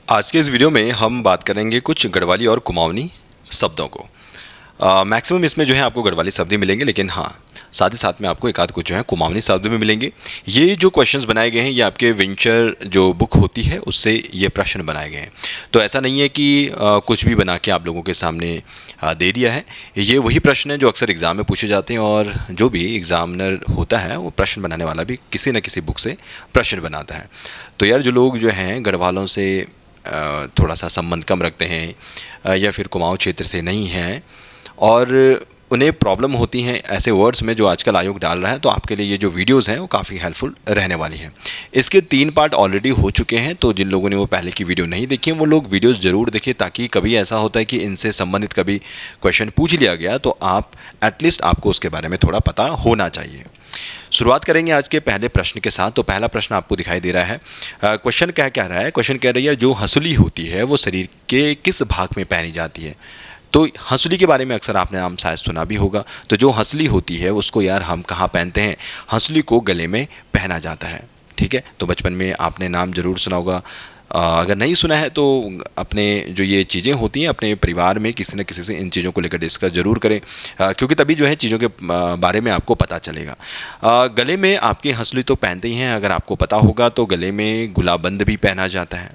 आज के इस वीडियो में हम बात करेंगे कुछ गढ़वाली और कुमाऊनी शब्दों को। मैक्सिमम इसमें जो है आपको गढ़वाली शब्द ही मिलेंगे, लेकिन हाँ साथ ही साथ में आपको एक आध कुछ जो है कुमाऊनी शब्द भी मिलेंगे। ये जो क्वेश्चंस बनाए गए हैं ये आपके वेंचर जो बुक होती है उससे ये प्रश्न बनाए गए हैं। तो ऐसा नहीं है कि कुछ भी बना के आप लोगों के सामने दे दिया है। ये वही प्रश्न है जो अक्सर एग्ज़ाम में पूछे जाते हैं, और जो भी एग्ज़ामिनर होता है वो प्रश्न बनाने वाला भी किसी न किसी बुक से प्रश्न बनाता है। तो यार जो लोग जो हैं गढ़वालों से थोड़ा सा संबंध कम रखते हैं या फिर कुमाऊं क्षेत्र से नहीं हैं और उन्हें प्रॉब्लम होती हैं ऐसे वर्ड्स में जो आजकल आयोग डाल रहा है, तो आपके लिए ये जो वीडियोस हैं वो काफ़ी हेल्पफुल रहने वाली हैं। इसके 3 पार्ट ऑलरेडी हो चुके हैं, तो जिन लोगों ने वो पहले की वीडियो नहीं देखी है वो लोग वीडियोस ज़रूर देखें, ताकि कभी ऐसा होता है कि इनसे संबंधित कभी क्वेश्चन पूछ लिया गया तो आप एटलीस्ट आपको उसके बारे में थोड़ा पता होना चाहिए। शुरुआत करेंगे आज के पहले प्रश्न के साथ। तो पहला प्रश्न आपको दिखाई दे रहा है। क्वेश्चन क्या कह रहा है? क्वेश्चन कह रही है जो हंसुली होती है वो शरीर के किस भाग में पहनी जाती है? तो हंसुली के बारे में अक्सर आपने नाम शायद सुना भी होगा। तो जो हंसुली होती है उसको यार हम कहाँ पहनते हैं? हंसुली को गले में पहना जाता है। ठीक है, तो बचपन में आपने नाम ज़रूर सुना होगा। अगर नहीं सुना है तो अपने जो ये चीज़ें होती हैं अपने परिवार में किसी न किसी से इन चीज़ों को लेकर डिस्कस ज़रूर करें, क्योंकि तभी जो है चीज़ों के बारे में आपको पता चलेगा। गले में आपकी हंसुली तो पहनते ही हैं, अगर आपको पता होगा तो गले में गुलाबंद भी पहना जाता है।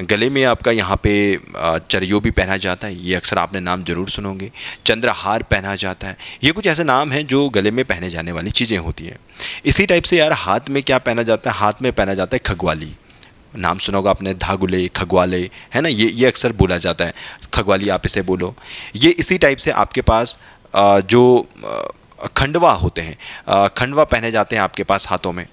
गले में आपका यहाँ पे चरियो भी पहना जाता है, ये अक्सर आपने नाम जरूर सुनोगे। चंद्रहार पहना जाता है। ये कुछ ऐसे नाम हैं जो गले में पहने जाने वाली चीज़ें होती हैं। इसी टाइप से यार हाथ में क्या पहना जाता है? हाथ में पहना जाता है खगवाली। नाम सुना होगा आपने, धागुले, खगवाले, है ना, ये अक्सर बोला जाता है। खगवाली आप इसे बोलो। ये इसी टाइप से आपके पास जो खंडवा होते हैं, खंडवा पहने जाते हैं आपके पास हाथों में।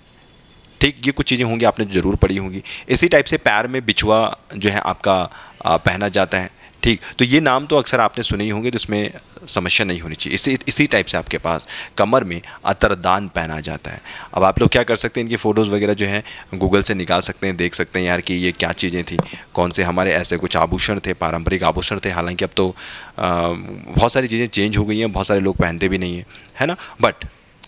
ठीक, ये कुछ चीज़ें होंगी आपने ज़रूर पढ़ी होंगी। इसी टाइप से पैर में बिछुआ जो है आपका पहना जाता है। ठीक, तो ये नाम तो अक्सर आपने सुने ही होंगे, तो इसमें समस्या नहीं होनी चाहिए। इसी टाइप से आपके पास कमर में अतरदान पहना जाता है। अब आप लोग क्या कर सकते हैं, इनकी फ़ोटोज़ वगैरह जो हैं गूगल से निकाल सकते हैं, देख सकते हैं यार कि ये क्या चीज़ें थी, कौन से हमारे ऐसे कुछ आभूषण थे, पारंपरिक आभूषण थे। हालांकि अब तो बहुत सारी चीज़ें चेंज हो गई हैं, बहुत सारे लोग पहनते भी नहीं हैं, है ना, बट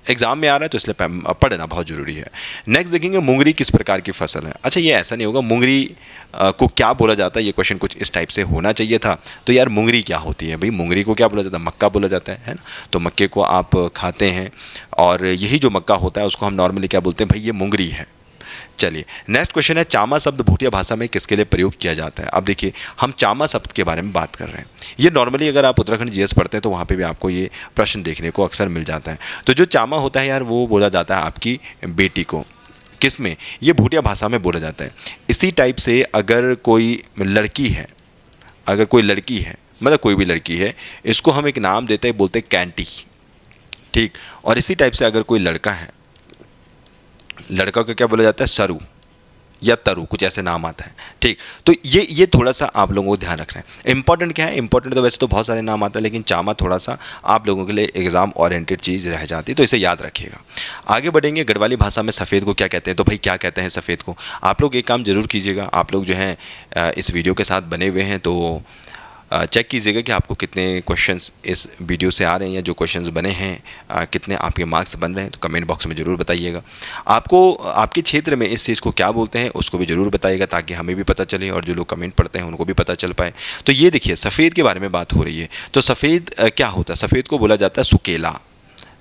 एग्जाम में आ रहा है तो इसलिए पढ़ना बहुत ज़रूरी है। नेक्स्ट देखेंगे मुंगरी किस प्रकार की फसल है। अच्छा, ये ऐसा नहीं होगा मुंगरी को क्या बोला जाता है, ये क्वेश्चन कुछ इस टाइप से होना चाहिए था। तो यार मुंगरी क्या होती है भाई? मुंगरी को क्या बोला जाता है? मक्का बोला जाता है ना। तो मक्के को आप खाते हैं, और यही जो मक्का होता है उसको हम नॉर्मली क्या बोलते हैं भाई? ये मुंगरी है। चलिए नेक्स्ट क्वेश्चन है, चामा शब्द भूटिया भाषा में किसके लिए प्रयोग किया जाता है? अब देखिए हम चामा शब्द के बारे में बात कर रहे हैं। ये नॉर्मली अगर आप उत्तराखंड जीएस पढ़ते हैं तो वहाँ पे भी आपको ये प्रश्न देखने को अक्सर मिल जाता है। तो जो चामा होता है यार वो बोला जाता है आपकी बेटी को। किस में? ये भूटिया भाषा में बोला जाता है। इसी टाइप से अगर कोई लड़की है, अगर कोई लड़की है, मतलब कोई भी लड़की है, इसको हम एक नाम देते हैं, बोलते हैं कैंटी। ठीक, और इसी टाइप से अगर कोई लड़का है, लड़का को क्या बोला जाता है? सरू या तरु, कुछ ऐसे नाम आता है। ठीक, तो ये थोड़ा सा आप लोगों को ध्यान रखना है। इंपॉर्टेंट क्या है? इंपॉर्टेंट तो वैसे तो बहुत सारे नाम आते हैं, लेकिन चामा थोड़ा सा आप लोगों के लिए एग्जाम ओरिएंटेड चीज़ रह जाती है, तो इसे याद रखिएगा। आगे बढ़ेंगे, गढ़वाली भाषा में सफ़ेद को क्या कहते हैं? तो भाई क्या कहते हैं सफ़ेद को? आप लोग एक काम जरूर कीजिएगा, आप लोग जो हैं इस वीडियो के साथ बने हुए हैं तो चेक कीजिएगा कि आपको कितने क्वेश्चंस इस वीडियो से आ रहे हैं, या जो क्वेश्चंस बने हैं कितने आपके मार्क्स बन रहे हैं, तो कमेंट बॉक्स में ज़रूर बताइएगा। आपको आपके क्षेत्र में इस चीज़ को क्या बोलते हैं उसको भी ज़रूर बताइएगा, ताकि हमें भी पता चले और जो लोग कमेंट पढ़ते हैं उनको भी पता चल पाए। तो ये देखिए सफ़ेद के बारे में बात हो रही है। तो सफ़ेद क्या होता है? सफ़ेद को बोला जाता है सुकेला।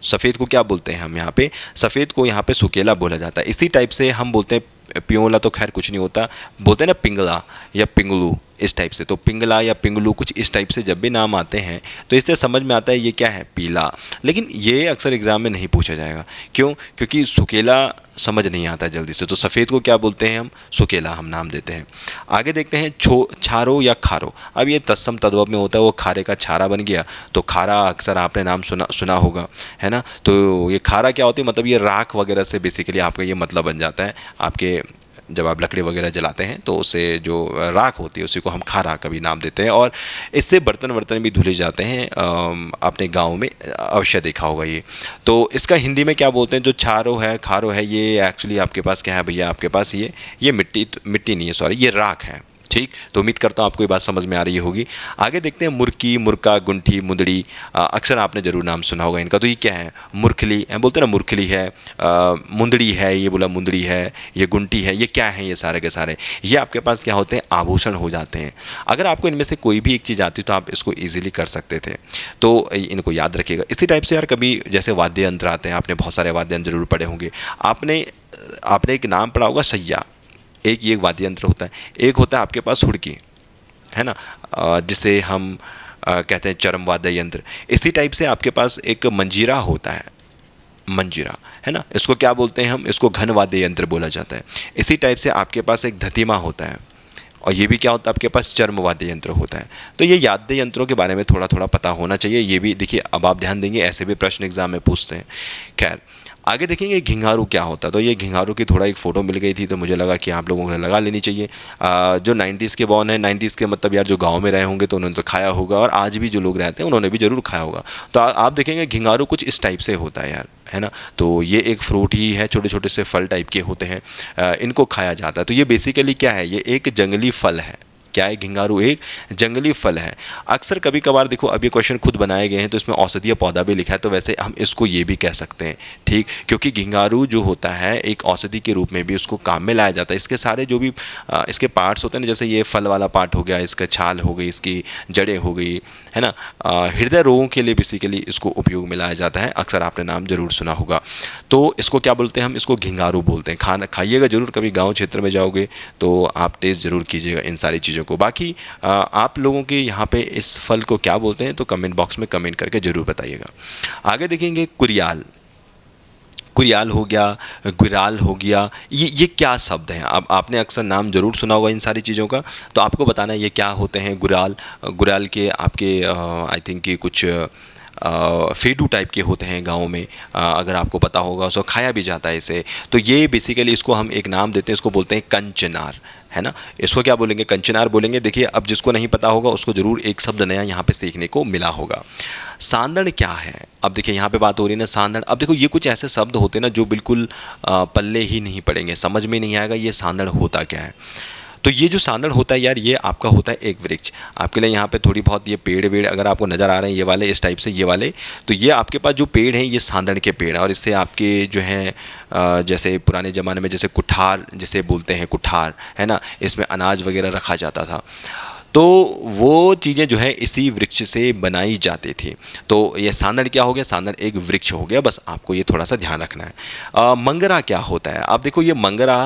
सफ़ेद को क्या बोलते हैं हम यहाँ पे? सफ़ेद को यहाँ पे सुकेला बोला जाता है। इसी टाइप से हम बोलते हैं पियोला, तो खैर कुछ नहीं होता, बोलते हैं ना पिंगला या पिंगलू, इस टाइप से। तो पिंगला या पिंगलू कुछ इस टाइप से जब भी नाम आते हैं तो इससे समझ में आता है ये क्या है? पीला। लेकिन ये अक्सर एग्ज़ाम में नहीं पूछा जाएगा। क्यों? क्योंकि सुकेला समझ नहीं आता जल्दी से। तो सफ़ेद को क्या बोलते हैं हम? सुकेला हम नाम देते हैं। आगे देखते हैं छारो या खारो। अब ये तत्सम तद्भव में होता है, वो खारे का छारा बन गया। तो खारा अक्सर आपने नाम सुना होगा, है ना। तो ये खारा क्या होती है? मतलब ये राख वगैरह से बेसिकली आपका ये मतलब बन जाता है। आपके जब आप लकड़ी वगैरह जलाते हैं तो उससे जो राख होती है उसी को हम खारा का भी नाम देते हैं, और इससे बर्तन वर्तन भी धुले जाते हैं। अपने गांव में अवश्य देखा होगा ये। तो इसका हिंदी में क्या बोलते हैं? जो छारो है, खारो है, ये एक्चुअली आपके पास क्या है भैया? आपके पास ये मिट्टी नहीं है, सॉरी, ये राख है। ठीक, तो उम्मीद करता हूँ आपको ये बात समझ में आ रही होगी। आगे देखते हैं मुर्की, मुर्का, गुंठी, मुंदड़ी। अक्सर आपने जरूर नाम सुना होगा इनका। तो ये क्या है? मुरखली बोलते हैं ना, मुरखली है, मुंदड़ी है, ये बोला मुंदड़ी है, ये गुंठी है, ये क्या है? ये सारे के सारे ये आपके पास क्या होते हैं? आभूषण हो जाते हैं। अगर आपको इनमें से कोई भी एक चीज़ आती तो आप इसको ईजिली कर सकते थे, तो इनको याद रखिएगा। इसी टाइप से यार कभी जैसे वाद्य यंत्र आते हैं, आपने बहुत सारे वाद्य यंत्र जरूर पढ़े होंगे। आपने आपने एक नाम पढ़ा होगा सैया, एक ये वाद्य यंत्र होता है। एक होता है आपके पास हुड़की, है ना, जिसे हम कहते हैं चरम वाद्य यंत्र। इसी टाइप से आपके पास एक मंजीरा होता है, मंजीरा, है ना, इसको क्या बोलते हैं हम? इसको घन वाद्य यंत्र बोला जाता है। इसी टाइप से आपके पास एक धतीमा होता है, और ये भी क्या होता है? आपके पास चर्म वाद्य यंत्र होता है। तो ये वाद्य यंत्रों के बारे में थोड़ा थोड़ा पता होना चाहिए। ये भी देखिए, अब आप ध्यान देंगे, ऐसे भी प्रश्न एग्जाम में पूछते हैं। खैर, आगे देखेंगे घिंघारू क्या होता है। तो ये घिंघारू की थोड़ा एक फ़ोटो मिल गई थी, तो मुझे लगा कि आप लोगों को लगा लेनी चाहिए। जो 90s के बॉर्न है, 90s के मतलब यार जो गांव में रहे होंगे तो उन्होंने तो खाया होगा, और आज भी जो लोग रहते हैं उन्होंने भी ज़रूर खाया होगा। तो आप देखेंगे घिंघारू कुछ इस टाइप से होता है यार, है ना। तो ये एक फ्रूट ही है, छोटे छोटे से फल टाइप के होते हैं, इनको खाया जाता है। तो ये बेसिकली क्या है? ये एक जंगली फल है। क्या है? घिंघारू एक जंगली फल है। अक्सर कभी कभार देखो, अब ये क्वेश्चन खुद बनाए गए हैं तो इसमें औषधीय पौधा भी लिखा है, तो वैसे हम इसको ये भी कह सकते हैं, ठीक, क्योंकि घिंघारू जो होता है एक औषधि के रूप में भी उसको काम में लाया जाता है। इसके सारे जो भी इसके पार्ट्स होते हैं ना, जैसे ये फल वाला पार्ट हो गया, इसका छाल हो गई, इसकी जड़ें हो गई, है ना, हृदय रोगों के लिए बेसिकली इसको उपयोग में लाया जाता है। अक्सर आपने नाम जरूर सुना होगा। तो इसको क्या बोलते हैं? हम इसको घिंघारू बोलते हैं। खाना खाइएगा जरूर, कभी गाँव क्षेत्र में जाओगे तो आप टेस्ट जरूर कीजिएगा इन सारी चीज़ों को। बाकी आप लोगों के यहाँ पे इस फल को क्या बोलते हैं तो कमेंट बॉक्स में कमेंट करके ज़रूर बताइएगा। आगे देखेंगे कुरियाल। कुरियाल हो गया, गुराल हो गया, ये क्या शब्द हैं? अब आपने अक्सर नाम जरूर सुना होगा इन सारी चीज़ों का, तो आपको बताना है ये क्या होते हैं। गुराल, गुराल के आपके आई थिंक कि कुछ फेडू टाइप के होते हैं गाँव में, अगर आपको पता होगा, उसको खाया भी जाता है इसे। तो ये बेसिकली इसको हम एक नाम देते हैं, इसको बोलते हैं कंचनार, है ना। इसको क्या बोलेंगे? कंचनार बोलेंगे। देखिए, अब जिसको नहीं पता होगा उसको ज़रूर एक शब्द नया यहाँ पे सीखने को मिला होगा। सांदड़ क्या है? अब देखिए यहाँ पे बात हो रही है ना सांदड़। अब देखो, ये कुछ ऐसे शब्द होते हैं ना जो बिल्कुल पल्ले ही नहीं पड़ेंगे, समझ में नहीं आएगा ये सांदड़ होता क्या है। तो ये जो सांदड़ होता है यार, ये आपका होता है एक वृक्ष। आपके लिए यहाँ पे थोड़ी बहुत ये पेड़ वेड़ अगर आपको नज़र आ रहे हैं, ये वाले इस टाइप से, ये वाले, तो ये आपके पास जो पेड़ हैं ये सांदड़ के पेड़ हैं। और इससे आपके जो हैं जैसे पुराने ज़माने में जैसे कुठार जिसे बोलते हैं, कुठार, है ना, इसमें अनाज वगैरह रखा जाता था। तो वो चीज़ें जो है इसी वृक्ष से बनाई जाती थी। तो ये सांदड़ क्या हो गया? सांदड़ एक वृक्ष हो गया। बस आपको ये थोड़ा सा ध्यान रखना है। मंगरा क्या होता है? आप देखो, ये मंगरा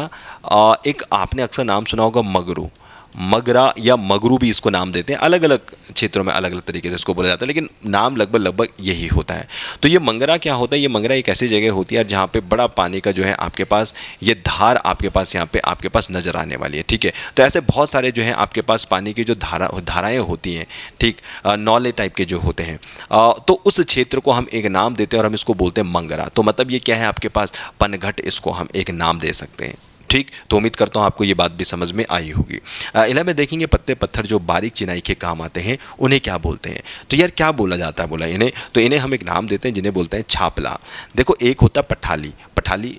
एक आपने अक्सर नाम सुना होगा मगरू। मगरा या मगरू भी इसको नाम देते हैं, अलग अलग क्षेत्रों में अलग अलग तरीके से इसको बोला जाता है, लेकिन नाम लगभग लगभग यही होता है। तो ये मंगरा क्या होता है? ये मंगरा एक ऐसी जगह होती है जहाँ पे बड़ा पानी का जो है आपके पास ये धार आपके पास यहाँ पे आपके पास नज़र आने वाली है, ठीक है। तो ऐसे बहुत सारे जो हैं आपके पास पानी की जो धाराएँ होती हैं, ठीक, नौले टाइप के जो होते हैं, तो उस क्षेत्र को हम एक नाम देते हैं और हम इसको बोलते हैं मंगरा। तो मतलब ये क्या है आपके पास? पनघट, इसको हम एक नाम दे सकते हैं, ठीक। तो उम्मीद करता हूँ आपको ये बात भी समझ में आई होगी। इला में देखेंगे पत्ते पत्थर जो बारीक चिनाई के काम आते हैं, उन्हें क्या बोलते हैं? तो यार क्या बोला जाता है? बोला इन्हें, तो इन्हें हम एक नाम देते हैं जिन्हें बोलते हैं छापला। देखो, एक होता है पठाली। पठाली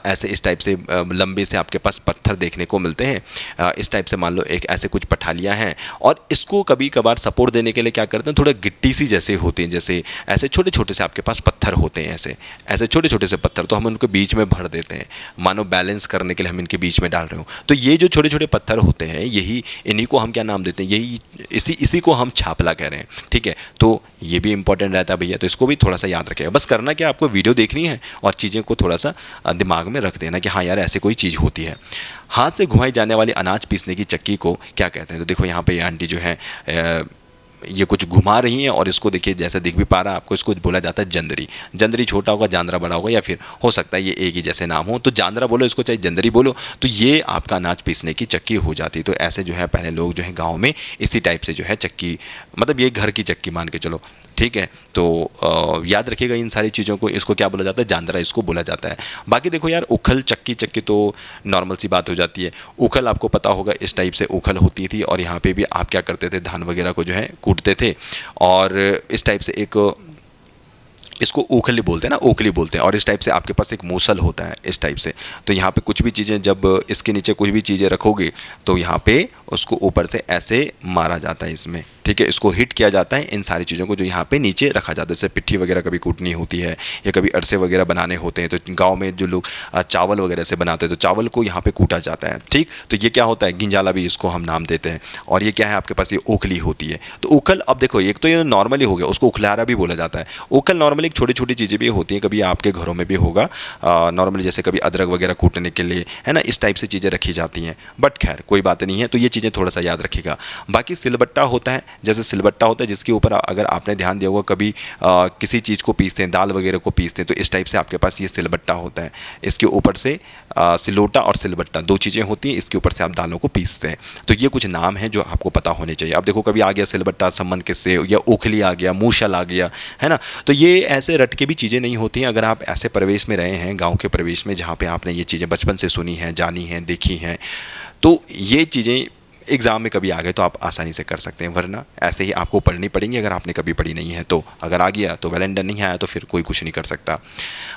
ऐसे इस टाइप से लंबे से आपके पास पत्थर देखने को मिलते हैं। इस टाइप से मान लो एक ऐसे कुछ पठालियाँ हैं, और इसको कभी कभार सपोर्ट देने के लिए क्या करते हैं, थोड़ा गिट्टी सी जैसे होती हैं, जैसे ऐसे छोटे छोटे से आपके पास पत्थर होते हैं, ऐसे ऐसे छोटे छोटे से पत्थर, तो हम उनको बीच में भर देते हैं, मानो बैलेंस करने के लिए हम इनके बीच में डाल रहे हो। तो ये जो छोटे छोटे पत्थर होते हैं, यही इन्हीं को हम क्या नाम देते हैं? यही इसी को हम छापला कह रहे हैं, ठीक है। तो ये भी इंपॉर्टेंट रहता है भैया, तो इसको भी थोड़ा सा याद रखेगा। बस करना क्या, आपको वीडियो देखनी है और चीज़ें को थोड़ा सा दिमाग में रख देना कि हाँ यार ऐसे कोई चीज़ होती है। हाथ से घुमाई जाने वाली अनाज पीसने की चक्की को क्या कहते हैं? तो देखो यहाँ पे ये आंटी जो है ये कुछ घुमा रही हैं, और इसको देखिए जैसे दिख भी पा रहा है आपको, इसको बोला जाता है जंदरी। जंदरी छोटा होगा, जांदरा बड़ा होगा, या फिर हो सकता है ये एक ही जैसे नाम हो, तो जांदरा बोलो इसको, चाहे जंदरी बोलो। तो ये आपका अनाज पीसने की चक्की हो जाती। तो ऐसे जो है पहले लोग जो है गाँव में इसी टाइप से जो है चक्की, मतलब ये घर की चक्की मान के चलो, ठीक है। तो याद रखिएगा इन सारी चीज़ों को। इसको क्या बोला जाता है? जांदरा इसको बोला जाता है। बाकी देखो यार, उखल चक्की चक्की तो नॉर्मल सी बात हो जाती है। उखल आपको पता होगा, इस टाइप से उखल होती थी, और यहाँ पे भी आप क्या करते थे, धान वगैरह को जो है कूटते थे, और इस टाइप से एक इसको ओखली बोलते हैं ना, ओखली बोलते हैं। और इस टाइप से आपके पास एक मूसल होता है इस टाइप से। तो यहाँ पे कुछ भी चीज़ें, जब इसके नीचे कुछ भी चीज़ें रखोगे तो यहाँ पे उसको ऊपर से ऐसे मारा जाता है इसमें, ठीक है। इसको हिट किया जाता है इन सारी चीज़ों को जो यहाँ पे नीचे रखा जाता है। जैसे पिट्ठी वगैरह कभी कूटनी होती है या कभी अरसे वगैरह बनाने होते हैं, तो गाँव में जो लोग चावल वगैरह से बनाते हैं तो चावल को यहाँ पे कूटा जाता है, ठीक। तो ये क्या होता है, गिंजाला भी इसको हम नाम देते हैं। और ये क्या है आपके पास, ये ओखली होती है। तो ओखल, अब देखो एक तो ये नॉर्मली हो गया, उसको उखलारा भी बोला जाता है। ओखल नॉर्मली छोटी छोटी चीज़ें भी होती हैं, कभी आपके घरों में भी होगा नॉर्मली, जैसे कभी अदरक वगैरह कूटने के लिए, है ना, इस टाइप से चीज़ें रखी जाती हैं। बट खैर कोई बात नहीं है, तो ये चीज़ें थोड़ा सा याद रखिएगा। बाकी सिलबट्टा होता है, जैसे सिलबट्टा होता है जिसके ऊपर अगर आपने ध्यान दिया होगा कभी किसी चीज़ को पीसते हैं, दाल वगैरह को पीसते हैं, तो इस टाइप से आपके पास ये सिलबट्टा होता है। इसके ऊपर से सिलोटा और सिलबट्टा दो चीज़ें होती हैं, इसके ऊपर से आप दालों को पीसते हैं। तो ये कुछ नाम हैं जो आपको पता होने चाहिए। अब देखो कभी आ गया सिलबट्टा संबंध किससे, या ओखली आ गया, मूसल आ गया, है ना। तो ये ऐसे रट के भी चीज़ें नहीं होती हैं। अगर आप ऐसे परिवेश में रहे हैं, गाँव के परिवेश में, जहाँ पे आपने ये चीज़ें बचपन से सुनी हैं, जानी हैं, देखी हैं, तो ये चीज़ें एग्ज़ाम में कभी आ गए तो आप आसानी से कर सकते हैं, वरना ऐसे ही आपको पढ़नी पड़ेंगी अगर आपने कभी पढ़ी नहीं है तो। अगर आ गया तो वेल एंड डन, नहीं आया तो फिर कोई कुछ नहीं कर सकता।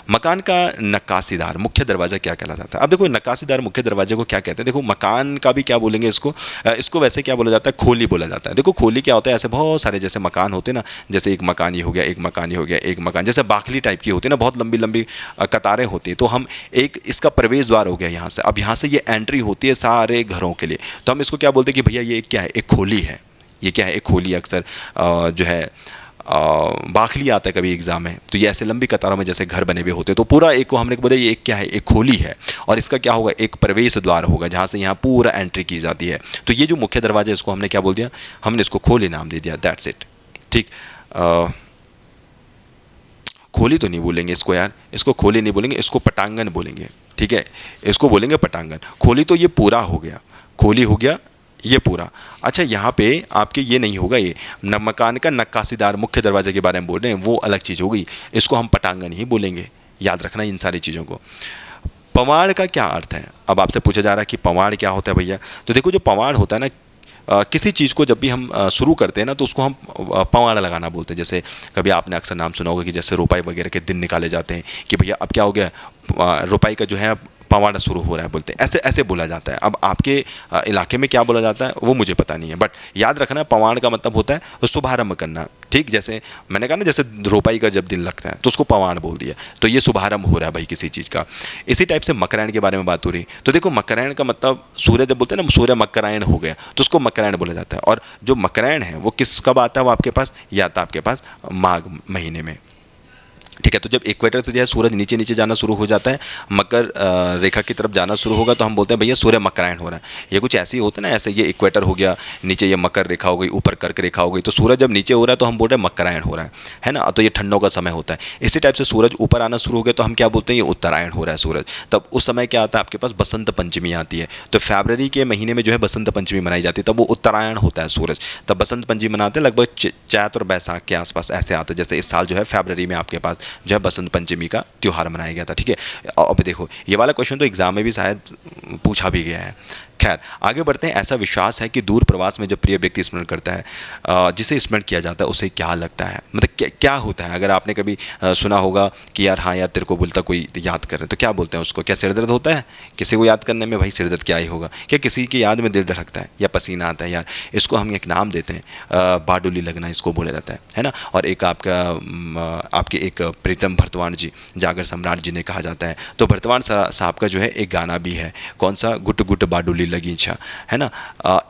मकान का नक्काशीदार मुख्य दरवाज़ा क्या कहलाता है। अब देखो नक्काशीदार मुख्य दरवाजे को क्या कहते हैं। देखो मकान का भी क्या बोलेंगे इसको, इसको वैसे क्या बोला जाता है, खोली बोला जाता है। देखो खोली क्या होता है, ऐसे बहुत सारे जैसे मकान होते हैं ना, जैसे एक मकान ये हो गया, एक मकान ये हो गया, एक मकान, जैसे बाखली टाइप की होती है ना, बहुत लंबी लंबी कतारें होती हैं। तो हम एक इसका प्रवेश द्वार हो गया यहाँ से, अब यहाँ से ये एंट्री होती है सारे घरों के लिए, तो हम इसको क्या बोलते हैं कि भैया ये क्या है, एक खोली है। ये क्या है, एक खोली। अक्सर जो है बाखली आता है कभी एग्जाम में, तो ये ऐसे लंबी कतारों में जैसे घर बने हुए होते हैं, तो पूरा एक को हमने बोला ये एक क्या है, एक खोली है। और इसका क्या होगा, एक प्रवेश द्वार होगा जहाँ से यहाँ पूरा एंट्री की जाती है। तो ये जो मुख्य दरवाजा है इसको हमने क्या बोल दिया, हमने इसको खोली नाम दे दिया, दैट्स इट, ठीक। खोली तो नहीं बोलेंगे इसको यार, इसको खोली नहीं बोलेंगे, इसको पटांगन बोलेंगे, ठीक है। इसको बोलेंगे पटांगन। खोली तो ये पूरा हो गया, खोली हो गया ये पूरा। अच्छा यहाँ पे आपके ये नहीं होगा, ये मकान का नक्काशीदार मुख्य दरवाजे के बारे में बोल रहे हैं, वो अलग चीज़ हो गई, इसको हम पटांगन ही बोलेंगे। याद रखना इन सारी चीज़ों को। पवाड़ का क्या अर्थ है, अब आपसे पूछा जा रहा है कि पवाड़ क्या होता है भैया। तो देखो जो पवाड़ होता है ना, किसी चीज़ को जब भी हम शुरू करते हैं ना तो उसको हम पवाड़ा लगाना बोलते हैं। जैसे कभी आपने अक्सर नाम सुना होगा कि जैसे रुपाई वगैरह के दिन निकाले जाते हैं कि भैया अब क्या हो गया, रुपाई का जो है पवाड़ा शुरू हो रहा है, बोलते हैं, ऐसे ऐसे बोला जाता है। अब आपके इलाके में क्या बोला जाता है वो मुझे पता नहीं है, बट याद रखना पवाड़ का मतलब होता है शुभारंभ करना, ठीक। जैसे मैंने कहा ना, जैसे रोपाई का जब दिन लगता है तो उसको पवाड़ बोल दिया, तो ये शुभारंभ हो रहा है भाई किसी चीज़ का। इसी टाइप से मकरायण के बारे में बात हो रही, तो देखो मकरायण का मतलब सूर्य, जब बोलते हैं ना सूर्य मकरायण हो गया तो उसको मकरायण बोला जाता है। और जो मकरायण है वो किस कब आता है, वो आपके पास या आता आपके पास माघ महीने में, ठीक है। तो जब इक्वेटर से जो है सूरज नीचे नीचे जाना शुरू हो जाता है, मकर रेखा की तरफ जाना शुरू होगा, तो हम बोलते हैं भैया सूर्य मकरायण हो रहा है। ये कुछ ऐसे ही होता है ना, ऐसे ये इक्वेटर हो गया, नीचे ये मकर रेखा हो गई, ऊपर कर्क रेखा हो गई, तो सूरज जब नीचे हो रहा है तो हम बोल रहे हैं मकरायण हो रहा है ना। तो ये ठंडों का समय होता है। इसी टाइप से सूरज ऊपर आना शुरू हो गया तो हम क्या बोलते हैं, ये उत्तरायण हो रहा है सूरज। तब उस समय क्या आता है आपके पास, बसंत पंचमी आती है। तो फरवरी के महीने में जो है बसंत पंचमी मनाई जाती है, तब वो उत्तरायण होता है सूरज, तब बसंत पंचमी मनाते हैं। लगभग चैत और बैसाख के आसपास ऐसे आता है। जैसे इस साल जो है फरवरी में आपके पास जो है बसंत पंचमी का त्यौहार मनाया गया था, ठीक है। अब देखो ये वाला क्वेश्चन तो एग्जाम में भी शायद पूछा भी गया है। खैर आगे बढ़ते हैं। ऐसा विश्वास है कि दूर प्रवास में जब प्रिय व्यक्ति स्मरण करता है, जिसे स्मरण किया जाता है उसे क्या लगता है, मतलब क्या होता है। अगर आपने कभी सुना होगा कि यार हाँ यार तेरे को बोलता कोई याद कर रहे, तो क्या बोलते हैं उसको, क्या सिर दर्द होता है किसी को याद करने में, भाई सिर दर्द क्या ही होगा। क्या किसी की याद में दिल धड़कता है या पसीना आता है, यार इसको हम एक नाम देते हैं, बाडुली लगना इसको बोला जाता है ना। और एक आपके एक प्रीतम भरतवाण जी, जागर सम्राट जी ने कहा जाता है। तो भरतवाण साहब का जो है एक गाना भी है, कौन सा, गुट गुट बाडुली लगी इच्छा, है ना।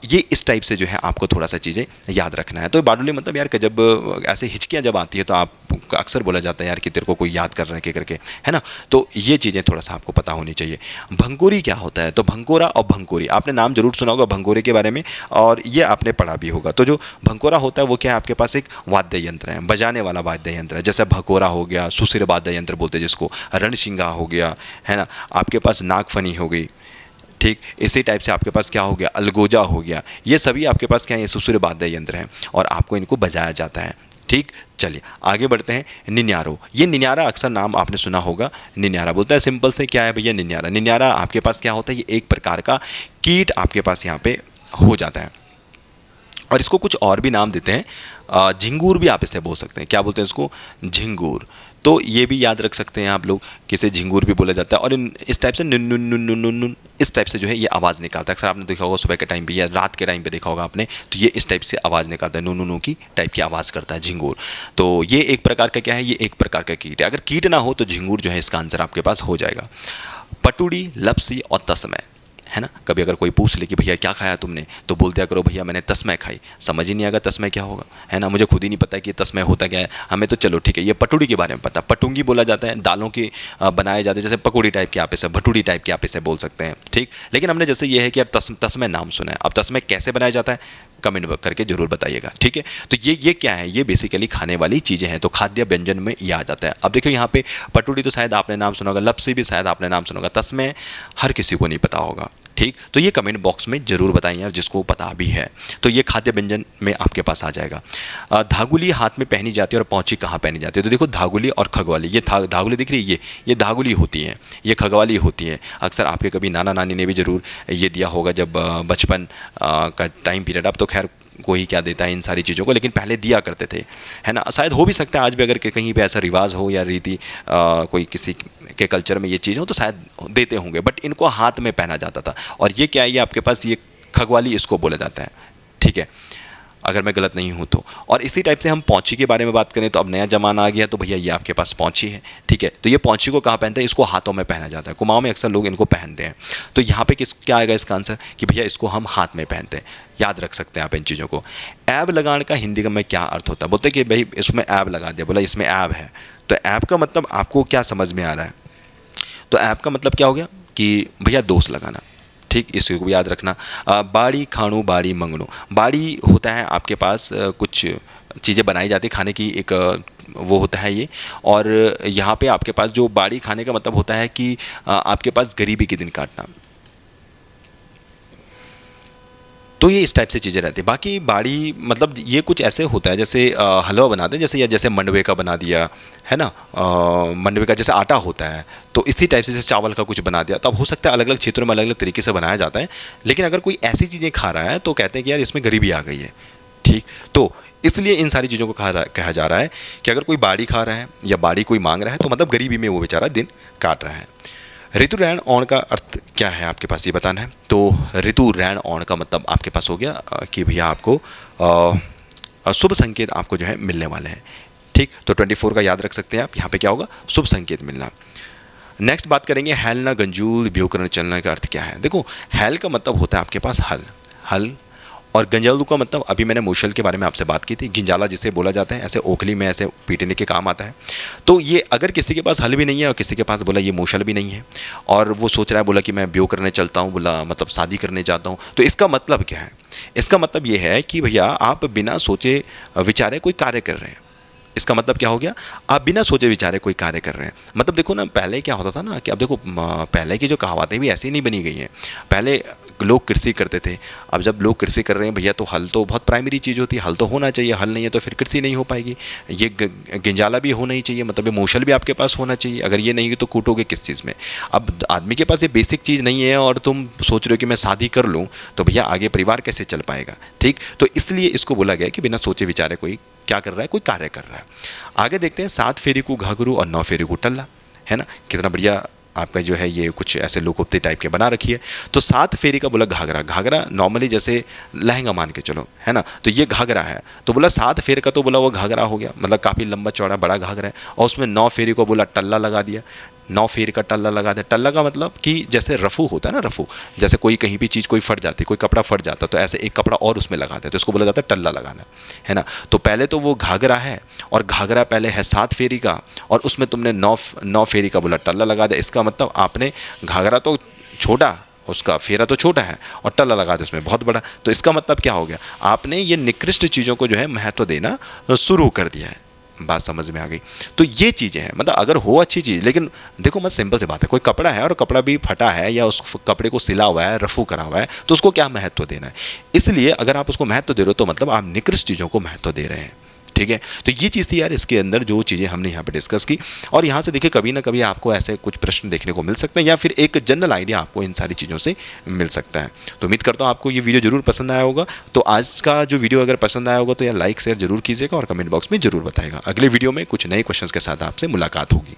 ये इस टाइप से जो है आपको थोड़ा सा चीज़ें याद रखना है। तो बाडुली मतलब यार जब ऐसे हिचकियाँ जब आती है तो आप अक्सर बोला जाता है यार कि तेरे को कोई याद कर रहा है करके, है ना। तो ये चीज़ें थोड़ा सा आपको पता होनी चाहिए। भंगोरी क्या होता है, तो भंकोरा और भंकोरी आपने नाम जरूर सुना होगा भंगोरे के बारे में, और ये आपने पढ़ा भी होगा। तो जो भंकोरा होता है वो क्या है, आपके पास एक वाद्य यंत्र है, बजाने वाला वाद्य यंत्र है। जैसे भकोरा हो गया, सुसिर वाद्य यंत्र बोलते हैं जिसको, रणशिंगा हो गया, है ना, आपके पास नागफनी हो गई, ठीक। इसी टाइप से आपके पास क्या हो गया, अलगोजा हो गया। ये सभी आपके पास क्या है, ये सुसुर वाद्य यंत्र हैं और आपको इनको बजाया जाता है, ठीक। चलिए आगे बढ़ते हैं। निन्यारो, ये निन्यारा अक्सर नाम आपने सुना होगा, निन्यारा बोलता है। सिंपल से क्या है भैया, निन्यारा। निन्यारा आपके पास क्या होता है, ये एक प्रकार का कीट आपके पास यहाँ पे हो जाता है। और इसको कुछ और भी नाम देते हैं, झिंगूर भी आप इसे बोल सकते हैं। क्या बोलते हैं इसको? झिंगूर। तो ये भी याद रख सकते हैं आप लोग कि इसे झिंगूर भी बोला जाता है। और इस टाइप से नुन नुन नुन नुन नुन नुन इस टाइप से जो है ये आवाज़ निकालता है। अक्सर आपने देखा होगा सुबह के टाइम पे या रात के टाइम पे देखा होगा आपने, तो ये इस टाइप से आवाज़ निकालता है, नुन नुन की टाइप की आवाज़ करता है झिंगूर। तो ये एक प्रकार का क्या है, ये एक प्रकार का कीट है। अगर कीट ना हो तो झिंगूर जो है इसका आंसर आपके पास हो जाएगा। पटुड़ी, लपसी और तस्मय, है ना। कभी अगर कोई पूछ ले कि भैया क्या खाया तुमने, तो बोल दिया करो भैया मैंने तस्मय खाई। समझ ही नहीं आएगा तस्मय क्या होगा, है ना। मुझे खुद ही नहीं पता कि तस्मय होता क्या है, हमें तो चलो ठीक है ये पटुड़ी के बारे में पता। पटुंगी बोला जाता है, दालों के बनाए जाते हैं, जैसे पकौड़ी टाइप के आप इसे, भटूड़ी टाइप के आप इसे बोल सकते हैं, ठीक। लेकिन हमने जैसे ये है कि यार तस्मय नाम सुना है, अब तस्मय कैसे बनाया जाता है कमेंट करके जरूर बताइएगा, ठीक है। तो ये क्या है, ये बेसिकली खाने वाली चीज़ें हैं, तो खाद्य व्यंजन में ये आ जाता है। अब देखो यहाँ पे पटुड़ी तो शायद आपने नाम सुना होगा, लपसी भी शायद आपने नाम सुना होगा, तस्मय हर किसी को नहीं पता होगा, ठीक। तो ये कमेंट बॉक्स में जरूर बताइए यार जिसको पता भी है, तो ये खाद्य व्यंजन में आपके पास आ जाएगा। धागुली हाथ में पहनी जाती है और पौंची कहाँ पहनी जाती है, तो देखो धागुली और खगवाली, ये धागुली दिख रही है, ये धागुली होती है, ये खगवाली होती है। अक्सर आपके कभी नाना नानी ने भी जरूर ये दिया होगा जब बचपन का टाइम पीरियड। अब तो खैर कोई क्या देता है इन सारी चीज़ों को, लेकिन पहले दिया करते थे, है ना। शायद हो भी सकता है आज भी अगर कहीं पे ऐसा रिवाज हो या रीति कोई किसी के कल्चर में ये चीज़ हो तो शायद देते होंगे, बट इनको हाथ में पहना जाता था। और ये क्या है, ये आपके पास ये खगवाली इसको बोला जाता है, ठीक है, अगर मैं गलत नहीं हूँ तो। और इसी टाइप से हम पौंची के बारे में बात करें तो अब नया जमाना आ गया, तो भैया ये आपके पास पौंची है, ठीक है। तो ये पौंची को कहाँ पहनते हैं, इसको हाथों में पहना जाता है, कुमाऊं में अक्सर लोग इनको पहनते हैं। तो यहाँ पे क्या आएगा इसका आंसर कि भैया इसको हम हाथ में पहनते हैं। याद रख सकते हैं आप इन चीज़ों को। ऐब लगाने का हिंदी में क्या अर्थ होता है, बोलते हैं कि भाई इसमें ऐब लगा दिया, बोला इसमें ऐब है, तो ऐब का मतलब आपको क्या समझ में आ रहा है, तो ऐप का मतलब क्या हो गया कि भैया दोस्त लगाना, ठीक। इसको भी याद रखना। बाड़ी खाणू बाड़ी मंगनू, बाड़ी होता है आपके पास कुछ चीज़ें बनाई जाती है खाने की, एक वो होता है ये। और यहाँ पे आपके पास जो बाड़ी खाने का मतलब होता है कि आपके पास गरीबी के दिन काटना, तो ये इस टाइप से चीज़ें रहती है। बाकी बाड़ी मतलब ये कुछ ऐसे होता है जैसे हलवा बनाते हैं जैसे, या जैसे मंडवे का बना दिया, है ना। मंडवे का जैसे आटा होता है, तो इसी टाइप से जैसे चावल का कुछ बना दिया। तो अब हो सकता है अलग अलग क्षेत्रों में अलग अलग तरीके से बनाया जाता है, लेकिन अगर कोई ऐसी चीज़ें खा रहा है तो कहते हैं कि यार इसमें गरीबी आ गई है, ठीक। तो इसलिए इन सारी चीज़ों को कहा जा रहा है कि अगर कोई बाड़ी खा रहा है या बाड़ी कोई मांग रहा है तो मतलब गरीबी में वो बेचारा दिन काट रहा है। ऋतु रैण औण का अर्थ क्या है आपके पास ये बताना है। तो ऋतु रैण औण का मतलब आपके पास हो गया कि भैया आपको शुभ संकेत आपको जो है मिलने वाले हैं, ठीक। तो 24 का याद रख सकते हैं आप, यहाँ पे क्या होगा, शुभ संकेत मिलना। नेक्स्ट बात करेंगे हैलना गंजूल ब्योकरण चलना का अर्थ क्या है। देखो हैल का मतलब होता है आपके पास हल, और गंजालू का मतलब अभी मैंने मूशल के बारे में आपसे बात की थी, गिंजाला जिसे बोला जाता है, ऐसे ओखली में ऐसे पीटने के काम आता है। तो ये अगर किसी के पास हल भी नहीं है और किसी के पास बोला ये मूशल भी नहीं है और वो सोच रहा है बोला कि मैं ब्यो करने चलता हूँ, बोला मतलब शादी करने जाता हूँ, तो इसका मतलब क्या है, इसका मतलब ये है कि भैया आप बिना सोचे विचारे कोई कार्य कर रहे हैं। इसका मतलब क्या हो गया, आप बिना सोचे विचारे कोई कार्य कर रहे हैं। मतलब देखो ना, पहले क्या होता था ना कि अब देखो पहले की जो कहावतें भी ऐसी नहीं बनी गई हैं। पहले लोग कृषि करते थे, अब जब लोग कृषि कर रहे हैं भैया तो हल तो बहुत प्राइमरी चीज़ होती है, हल तो होना चाहिए, हल नहीं है तो फिर कृषि नहीं हो पाएगी। ये गिंजाला भी होना ही चाहिए, मतलब ये मूशल भी आपके पास होना चाहिए। अगर ये नहीं है तो कूटोगे किस चीज़ में। अब आदमी के पास ये बेसिक चीज़ नहीं है और तुम सोच रहे हो कि मैं शादी कर लूँ, तो भैया आगे परिवार कैसे चल पाएगा, ठीक। तो इसलिए इसको बोला गया कि बिना सोचे विचारे कोई क्या कर रहा है, कोई कार्य कर रहा है। आगे देखते हैं 7 फेरी को घाघरू और 9 फेरी को टल्ला, है ना। कितना बढ़िया आपका जो है ये कुछ ऐसे लोकोक्ति टाइप के बना रखी है। तो 7 फेरी का बोला घाघरा, घाघरा नॉर्मली जैसे लहंगा मान के चलो, है ना, तो ये घाघरा है, तो बोला 7 फेर का तो बोला वो घाघरा हो गया, मतलब काफ़ी लंबा चौड़ा बड़ा घाघरा है। और उसमें 9 फेरी को बोला टल्ला लगा दिया, 9 फेर का टल्ला लगा दिया। टल्ला का मतलब कि जैसे रफू होता है ना, रफू जैसे कोई कहीं भी चीज़ कोई फट जाती, कोई कपड़ा फट जाता तो ऐसे एक कपड़ा और उसमें लगाते, तो इसको बोला जाता है टल्ला लगाना, है ना। तो पहले तो वो घाघरा है और घाघरा पहले है 7 फेरी का और उसमें तुमने 9 फेरी का बोला टल्ला लगा दिया। इसका मतलब आपने घाघरा तो छोटा, उसका फेरा तो छोटा है और टल्ला लगा दिया उसमें बहुत बड़ा। तो इसका मतलब क्या हो गया, आपने ये निकृष्ट चीज़ों को जो है महत्व देना शुरू कर दिया है। बात समझ में आ गई। तो ये चीज़ें हैं, मतलब अगर हो अच्छी चीज़, लेकिन देखो मत सिंपल सी बात है, कोई कपड़ा है और कपड़ा भी फटा है या उस कपड़े को सिला हुआ है, रफू करा हुआ है, तो उसको क्या महत्व देना है। इसलिए अगर आप उसको महत्व दे रहे हो तो मतलब आप निकृष्ट चीज़ों को महत्व दे रहे हैं, ठीक है, तो ये चीज़ थी यार इसके अंदर जो चीज़ें हमने यहाँ पे डिस्कस की। और यहाँ से देखिए कभी ना कभी आपको ऐसे कुछ प्रश्न देखने को मिल सकते हैं या फिर एक जनरल आइडिया आपको इन सारी चीज़ों से मिल सकता है। तो उम्मीद करता हूँ आपको ये वीडियो जरूर पसंद आया होगा। तो आज का जो वीडियो अगर पसंद आया होगा तो यार लाइक शेयर जरूर कीजिएगा और कमेंट बॉक्स में जरूर बताएगा। अगले वीडियो में कुछ नए क्वेश्चंस के साथ आपसे मुलाकात होगी।